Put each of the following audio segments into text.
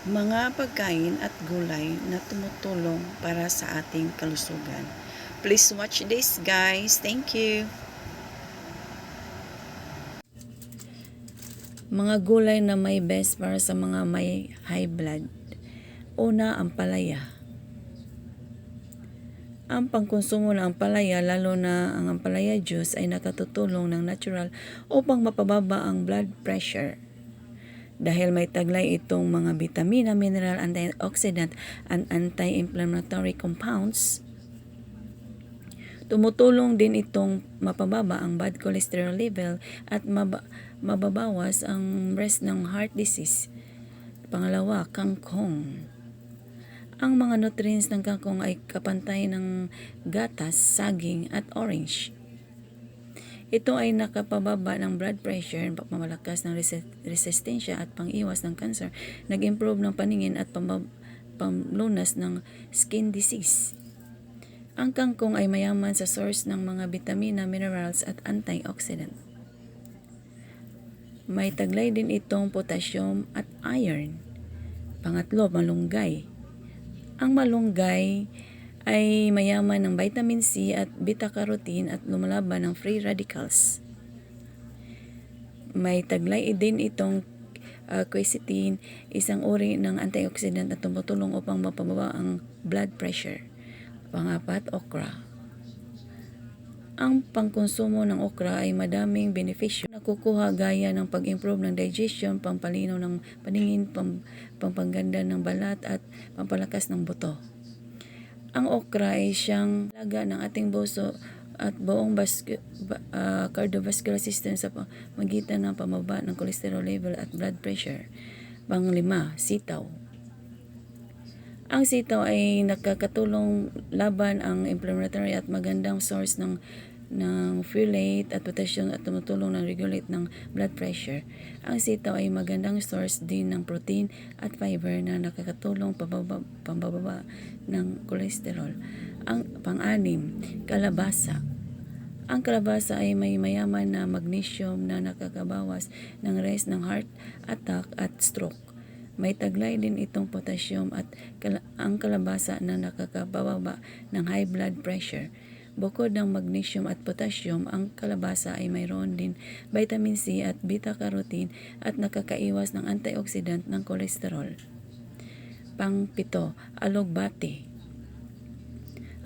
Mga pagkain at gulay na tumutulong para sa ating kalusugan. Please watch this, guys. Thank you. Mga gulay na may best para sa mga may high blood. Una, ang palaya. Ang pangkonsumo ng ampalaya, lalo na ang ampalaya juice, ay nakatutulong ng natural upang mapababa ang blood pressure. Dahil may taglay itong mga vitamina, mineral, antioxidant, and anti-inflammatory compounds, tumutulong din itong mapababa ang bad cholesterol level at mababawas ang risk ng heart disease. Pangalawa, kangkong. Ang mga nutrients ng kangkong ay kapantay ng gatas, saging, at orange. Ito ay nakapababa ng blood pressure, pamalakas ng resistensya at pangiwas ng cancer, nag-improve ng paningin at pamlunas ng skin disease. Ang kangkong ay mayaman sa source ng mga vitamina, minerals at antioxidant. May taglay din itong potassium at iron. Pangatlo, malunggay. Ang malunggay ay mayaman ng vitamin C at beta-carotene at lumalaban ng free radicals. May taglay din itong quercetin, isang uri ng antioxidant na tumutulong upang mapababa ang blood pressure. Pangapat, okra. Ang pangkonsumo ng okra ay madaming benepisyo nakukuha gaya ng pag-improve ng digestion, pampalinaw ng paningin, pampaganda ng balat at pampalakas ng buto. Ang okra ay siyang laga ng ating puso at buong cardiovascular system sa magitan ng pamaba ng cholesterol level at blood pressure. Panglima, sitaw. Ang sitaw ay nakakatulong laban ang inflammatory at magandang source ng folate at potassium at tumutulong ng regulate ng blood pressure. Ang sitaw ay magandang source din ng protein at fiber na nakakatulong pambababa ng cholesterol. Ang pang-anim, kalabasa. Ang kalabasa ay may mayaman na magnesium na nakakabawas ng risk ng heart attack at stroke. May taglay din itong potassium at ang kalabasa na nakakababa ng high blood pressure. Bukod ng magnesium at potassium, ang kalabasa ay mayroon din vitamin C at beta-carotene at nakakaiwas ng antioxidant ng kolesterol. Pang-pito, alugbati.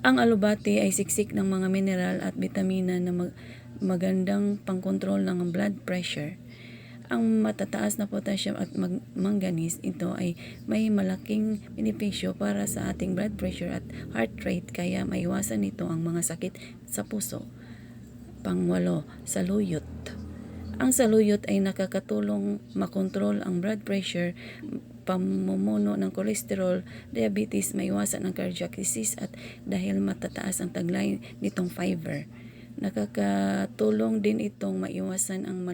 Ang alugbati ay siksik ng mga mineral at bitamina na magandang pangkontrol ng blood pressure. Ang matataas na potassium at manganese, ito ay may malaking benepisyo para sa ating blood pressure at heart rate, kaya maiwasan nito ang mga sakit sa puso. Pangwalo, saluyot. Ang saluyot ay nakakatulong makontrol ang blood pressure, pamumuno ng cholesterol, diabetes, maiwasan ang cardiac disease at dahil matataas ang taglay nitong fiber. Nakakatulong din itong maiwasan ang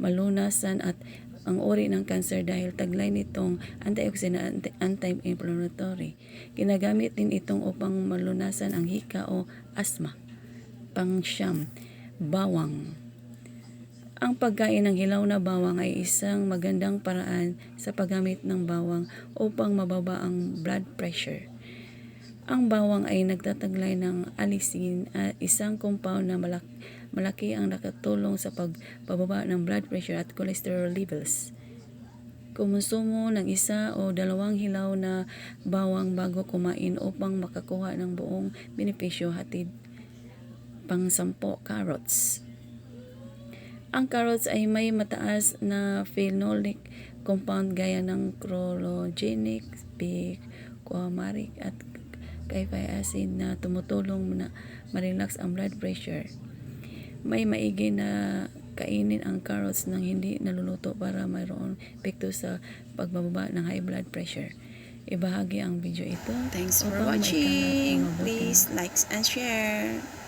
malunasan at ang uri ng cancer dahil taglay nitong antioxidant at anti-inflammatory. Ginagamit din itong upang malunasan ang hika o asthma. Pang-siyam, bawang. Ang pagkain ng hilaw na bawang ay isang magandang paraan sa paggamit ng bawang upang mababa ang blood pressure. Ang bawang ay nagtataglay ng alisin, isang compound na malaki ang nakatulong sa pagbababa ng blood pressure at cholesterol levels. Kumonsumo ng 1 o 2 hilaw na bawang bago kumain upang makakuha ng buong benepisyo hatid. Pang-10, carrots. Ang carrots ay may mataas na phenolic compound gaya ng chlorogenic, coumarin at caffeic acid na tumutulong na ma-relax ang blood pressure. May maigi na kainin ang carrots nang hindi naluluto para mayroong epekto sa pagbababa ng high blood pressure. Ibahagi ang video ito. Thanks for watching. Please like and share.